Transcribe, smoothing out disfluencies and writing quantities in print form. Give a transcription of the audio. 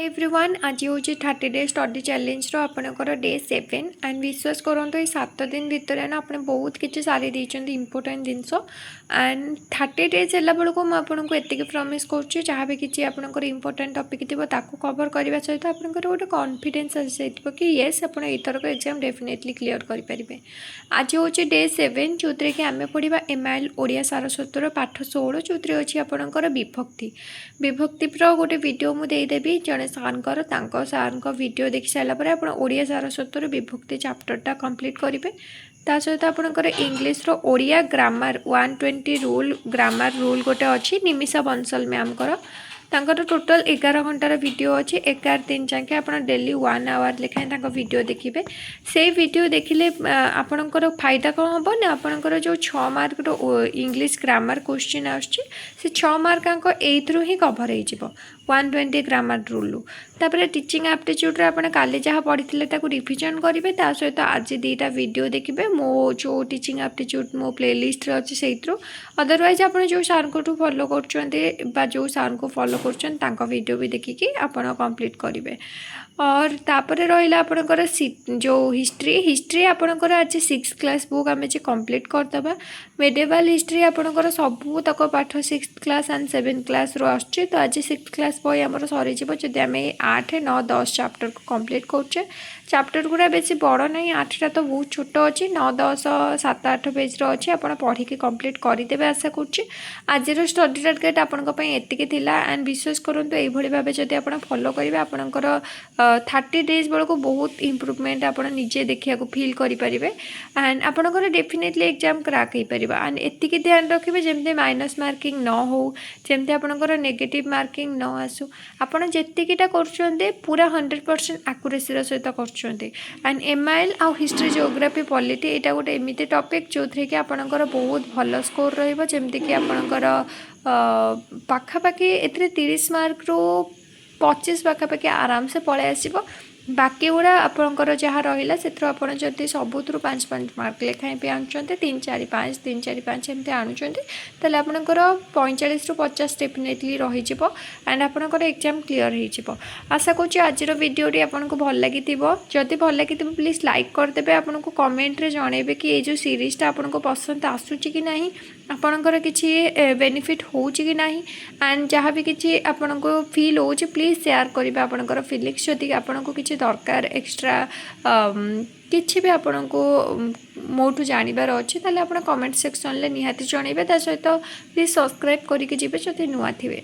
Everyone आज हूँ 30 day study challenge आपणकर डे 7 एंड विश्वास करूँ ये 7 दिन भितर ना आप बहुत किसी सारी देते इंपोर्टाट जिनस एंड 30 डेज है बेलू मुझे एति प्रमिश करुच्ची जहाँ भी किसी आपंकर इंपोर्टाट टपिक थी कवर करने सहित आपंकर गोटे कॉन्फिडेंस आसी कि येस आप एथरक एग्जाम डेफिनेटली क्लीयर करेंगे। आज हूँ डे 7 जो थी कि आम पढ़ा एमआईएल ओडिया सारस्वतर पाठ 16 जो थी अच्छी आपंकर विभक्ति विभक्तिर गोटे वीडियो मुझेदेवी जड़े सार सार वीडियो देखी सारापर आप ओडिया सारस्वतर विभक्ति चैप्टरटा कंप्लीट करेंगे। ता सहित आपंकर English Odia grammar 120 rule grammar rule गोटे अच्छी निमिषा बंसल मैमकर तांकर टोटल 11 घंटार वीडियो अच्छी 11 दिन जाके आप डेली 1 आवर लेखाएं वीडियो देखिए से वीडियो देखिले आपणकर फायदा कौन हम ना आपणकर जो 6 मार्क इंग्लीश ग्रामर क्वेश्चन आछी 6 मार्क एथरू ही कभर हो 120 ग्रामर रूल तापर टीचिंग एप्टीट्यूड आपने काली जहाँ पढ़ी रिविजन करेंगे ता सहित आज 2टा वीडियो देखिए मो जो टीचिंग एप्टीट्यूड मो प्लेलिस्ट अच्छी से अदरवाइज आप जो सार को फॉलो कर जो सार को फॉलो कर वीडियो भी देखिकी आप कंप्लीट करेंगे। और तापर रहा आपणकर जो हिस्ट्री आपणकर आज 6th क्लास बुक आम कंप्लीट करदे मेडिवल हिस्ट्री आपणकर सबू तक पाठ 6th class and 7th class रो आछे तो आज 6th क्लास बही आम सरी जदि आम 8, 9, 10 चैप्टर को कंप्लीट करुचे चैप्टर गुड़ा बेसी बड़ ना 8टा तो बहुत छोट अच्छी 9, 10, 7, 8 पेज अच्छी आप पढ़ी कंप्लीट करदे आशा करुच्ची। आज स्टडी टार्गेट आपंकी एंड विश्वास करूँ ये भाव जब आप फॉलो करेंगे आपंकर 30 डेज बेलू बहुत इम्प्रूवमेंट आप निजे देखा फिल करेंगे एंड आपंकर डेफिनेटली एग्जाम क्रैक हो पार एंड एति ध्यान रखिए जमी माइनस मार्किंग न हो जमी आपंकर नेगेटिव मार्किंग न आसू आपड़ जीटा कर पूरा 100% आकुरेसी सहित कर एंड एमआईएल आउ हिस्ट्री जियोग्राफी पॉलिटी यहाँ गोटे एमती टॉपिक जो थी कि आपंकर बहुत भल स्कोर रमती कि आपंकर पाखापाखि ए 30 मार्क रू 25 पाखापाखि आराम से पलि आसो बाकी गुड़ा आपंकर जहाँ रहा से जब सबुथ 5-5 मार्क लेखाएं भी आणुंट 3-4-5 3-4-5 एमती आणुंट तेल आपंकर 45 ରୁ 50 डेफिनेटली रही एंड आपंकर एग्जाम क्लीयर हो आशा करूँ आज वीडियोटी आपको भल लगी जदि भल लगी प्लीज लाइक करदे आपको कमेंट रे जनइबे कि ये जो सीरीजटा आपको पसंद आसूची कि नहीं आपंकर किसी बेनिफिट हो कि नहीं एंड जहाँ भी किसी आपको फील हो प्लीज शेयर करेंगे आपंकर फिलिंग्स जदि आपको किसी दरकार एक्स्ट्रा किसी भी आपण को मोठू जानवर अच्छे ताले आप कमेंट सेक्शन में निहाती जनइबे ता सहित प्लीज सब्सक्राइब करके जी जब नुआ थे।